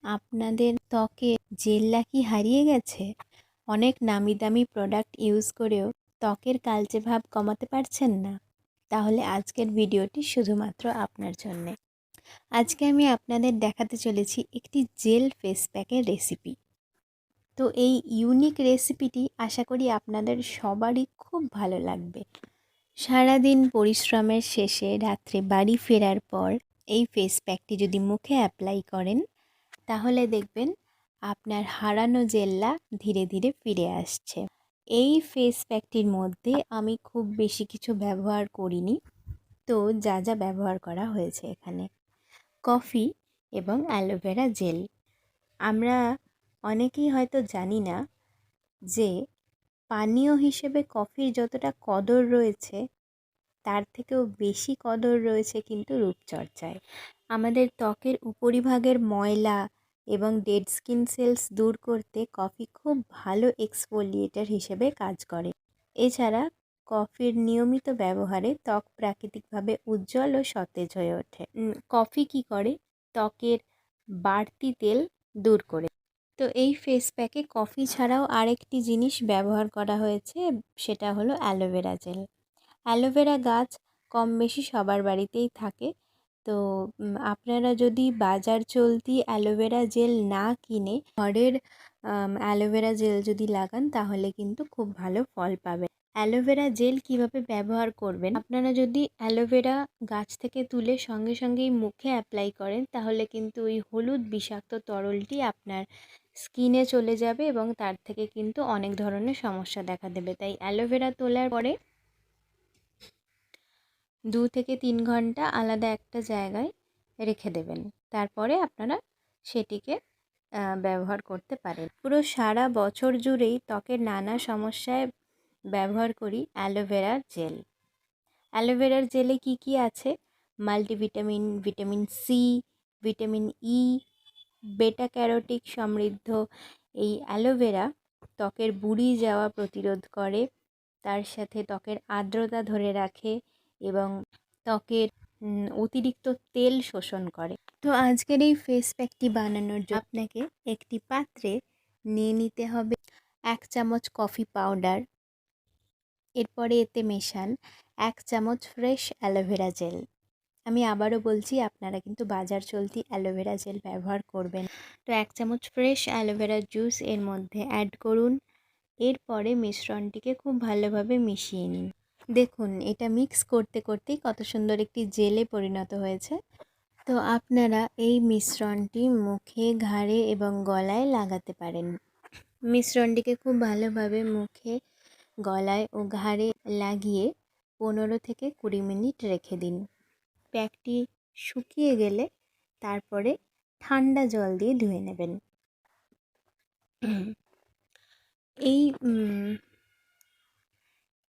আপনাদের ত্বকে জেল্লা কি হারিয়ে গেছে? অনেক নামি দামি প্রোডাক্ট ইউজ করেও ত্বকের কালচে ভাব কমাতে পারছেন না? তাহলে আজকের ভিডিওটি শুধুমাত্র আপনার জন্যে। আজকে আমি আপনাদের দেখাতে চলেছি একটি জেল ফেস প্যাকের রেসিপি। তো এই ইউনিক রেসিপিটি আশা করি আপনাদের সবারই খুব ভালো লাগবে। সারাদিন পরিশ্রমের শেষে রাত্রে বাড়ি ফেরার পর এই ফেস প্যাকটি যদি মুখে অ্যাপ্লাই করেন, তাহলে দেখবেন আপনার হারানো জেল্লা ধীরে ধীরে ফিরে আসছে। এই ফেস প্যাকটির মধ্যে আমি খুব বেশি কিছু ব্যবহার করিনি। তো যা যা ব্যবহার করা হয়েছে এখানে: কফি এবং অ্যালোভেরা জেল। আমরা অনেকেই হয়তো জানি না যে পানীয় হিসেবে কফির যতটা কদর রয়েছে, তার থেকেও বেশি কদর রয়েছে কিন্তু রূপচর্চায়। আমাদের ত্বকের উপরিভাগের ময়লা এবং ডেড স্কিন সেলস দূর করতে কফি খুব ভালো এক্সফোলিয়েটর হিসেবে কাজ করে। এছাড়া কফির নিয়মিত ব্যবহারে ত্বক প্রাকৃতিকভাবে উজ্জ্বল ও সতেজ হয়ে ওঠে। কফি কি করে? ত্বকের বাড়তি তেল দূর করে। তো এই ফেস প্যাকে কফি ছাড়াও আরেকটি জিনিস ব্যবহার করা হয়েছে, সেটা হলো অ্যালোভেরা জেল। অ্যালোভেরা গাছ কম বেশি সবার বাড়িতেই থাকে। তো আপনারা যদি বাজার চলতি অ্যালোভেরা জেল না কিনে ঘরের অ্যালোভেরা জেল যদি লাগান, তাহলে কিন্তু খুব ভালো ফল পাবেন। অ্যালোভেরা জেল কিভাবে ব্যবহার করবেন? আপনারা যদি অ্যালোভেরা গাছ থেকে তুলে সঙ্গে সঙ্গেই মুখে অ্যাপ্লাই করেন, তাহলে কিন্তু ওই হলুদ বিষাক্ত তরলটি আপনার স্কিনে চলে যাবে এবং তার থেকে কিন্তু অনেক ধরনের সমস্যা দেখা দেবে। তাই অ্যালোভেরা তোলার পরে 2 থেকে 3 ঘন্টা আলাদা একটা জায়গায় রেখে দেবেন। তারপরে আপনারা সেটিকে ব্যবহার করতে পারেন। পুরো সারা বছর জুড়েই ত্বকের নানা সমস্যায় ব্যবহার করি অ্যালোভেরার জেল। অ্যালোভেরার জেলে কি কি আছে? Multivitamin, vitamin C, vitamin E, beta ক্যারোটিক সমৃদ্ধ এই অ্যালোভেরা ত্বকের বুড়ি যাওয়া প্রতিরোধ করে, তার সাথে ত্বকের আর্দ্রতা ধরে রাখে এবং ত্বকের অতিরিক্ত তেল শোষণ করে। তো আজকের এই ফেস প্যাকটি বানানোর জন্য আপনাকে একটি পাত্রে নিয়ে নিতে হবে 1 চামচ কফি পাউডার। এরপরে এতে মেশান 1 চামচ ফ্রেশ অ্যালোভেরা জেল। আমি আবারও বলছি, আপনারা কিন্তু বাজার চলতি অ্যালোভেরা জেল ব্যবহার করবেন। তো 1 চামচ ফ্রেশ অ্যালোভেরা জুস এর মধ্যে অ্যাড করুন। এরপরে মিশ্রণটিকে খুব ভালোভাবে মিশিয়ে নিন। দেখুন, এটা মিক্স করতে করতেই কত সুন্দর একটি জেলে পরিণত হয়েছে। তো আপনারা এই মিশ্রণটি মুখে, ঘাড়ে এবং গলায় লাগাতে পারেন। মিশ্রণটিকে খুব ভালোভাবে মুখে, গলায় ও ঘাড়ে লাগিয়ে 15 থেকে 20 মিনিট রেখে দিন। প্যাকটি শুকিয়ে গেলে তারপরে ঠান্ডা জল দিয়ে ধুয়ে নেবেন।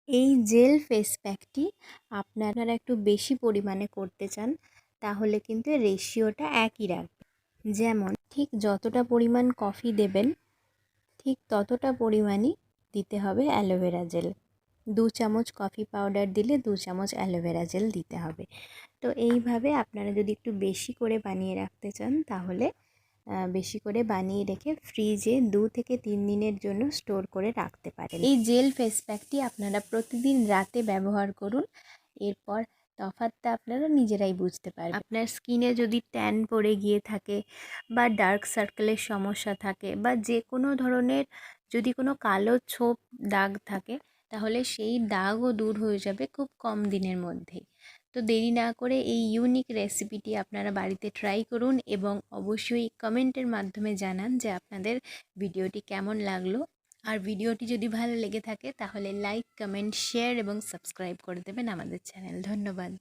এই জেল ফেস প্যাকটি আপনারা একটু বেশি পরিমাণে করতে চান, তাহলে কিন্তু রেশিওটা একই রাখবেন। যেমন ঠিক যতটা পরিমাণ কফি দেবেন, ঠিক ততটা পরিমাণই দিতে হবে অ্যালোভেরা জেল। 2 চামচ কফি পাউডার দিলে 2 চামচ অ্যালোভেরা জেল দিতে হবে। তো এইভাবে আপনারা যদি একটু বেশি করে বানিয়ে রাখতে চান, তাহলে বেশি করে বানিয়ে রেখে ফ্রিজে 2 থেকে 3 দিনের জন্য স্টোর করে রাখতে পারেন। এই জেল ফেস প্যাকটি আপনারা প্রতিদিন রাতে ব্যবহার করুন। এরপর তফাৎটা আপনারা নিজেরাই বুঝতে পারবেন। আপনার স্কিনে যদি ট্যান পড়ে গিয়ে থাকে বা ডার্ক সার্কেলের সমস্যা থাকে বা যে কোনো ধরনের যদি কোনো কালো ছোপ দাগ থাকে, তাহলে সেই দাগও দূর হয়ে যাবে খুব কম দিনের মধ্যেই। তো দেরি না করে এই ইউনিক রেসিপিটি আপনারা বাড়িতে ট্রাই করুন এবং অবশ্যই কমেন্টের মাধ্যমে জানান যে আপনাদের ভিডিওটি কেমন লাগলো। আর ভিডিওটি যদি ভালো লেগে থাকে, তাহলে লাইক, কমেন্ট, শেয়ার এবং সাবস্ক্রাইব করে দেবেন আমাদের চ্যানেল। ধন্যবাদ।